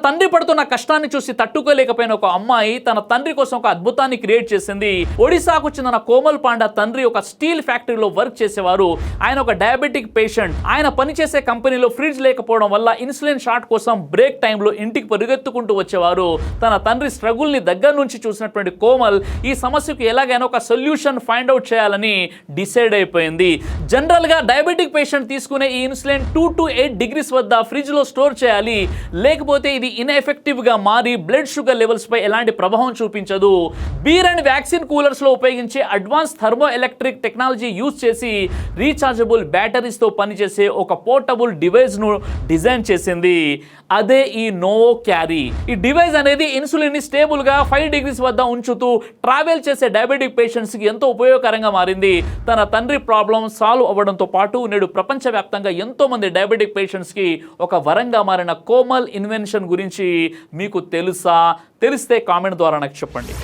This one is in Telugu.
తండ్రి పడుతున్న కష్టాన్ని చూసి తట్టుకోలేకపోయిన ఒక అమ్మాయి తన తండ్రి కోసం ఒక అద్భుతాన్ని క్రియేట్ చేసింది. ఒడిశాకు చెందిన కోమల్ పాండా తండ్రి ఒక స్టీల్ ఫ్యాక్టరీలో వర్క్ చేసేవారు. ఆయన ఒక డయాబెటిక్ పేషెంట్. ఆయన పనిచేసే కంపెనీలో ఫ్రిడ్జ్ లేకపోవడం వల్ల ఇన్సులిన్ షాట్ కోసం బ్రేక్ టైంలో ఇంటికి పరిగెత్తుకుంటూ వచ్చేవారు. తన తండ్రి స్ట్రగుల్ ని దగ్గర నుంచి చూసినటువంటి కోమల్ ఈ సమస్యకు ఎలాగైనా ఒక సొల్యూషన్ ఫైండ్ అవుట్ చేయాలని డిసైడ్ అయిపోయింది. జనరల్ గా డయాబెటిక్ పేషెంట్ తీసుకునే ఈ ఇన్సులిన్ 2 to 8 degrees వద్ద ఫ్రిడ్జ్ లో స్టోర్ చేయాలి, లేకపోతే ఇది ఇన్ఎఫెక్టివ్ గా మారి బ్లడ్ షుగర్ లెవెల్స్ పై ఎలాంటి ప్రభావం చూపించదు. బీర్ అండ్ వ్యాక్సిన్ కూలర్స్ లో ఉపయోగించే advance thermo electric technology use చేసి రీఛార్జబుల్ బ్యాటరీస్ తో పనిచేసే ఒక పోర్టబుల్ డివైస్ ను డిజైన్ చేసింది. అదే ఈ నోవో క్యారీ. ఈ డివైస్ అనేది ఇన్సులిన్ ని స్టేబుల్ గా 5 degrees వద్ద ఉంచుతూ ట్రావెల్ చేసే డయాబెటిక్ పేషెంట్స్ కి ఎంతో ఉపయోగకరంగా మారింది. తన తండ్రి ప్రాబ్లం సాల్వ్ అవ్వడంతో పాటు నేడు ప్రపంచవ్యాప్తంగా ఎంతో మంది డయాబెటిక్ పేషెంట్స్ కి ఒక వరంగా మారిన కోమల్ ఇన్వెన్షన్ గురించి మీకు తెలుసా? తెలిస్తే కామెంట్ ద్వారా నాకు చెప్పండి.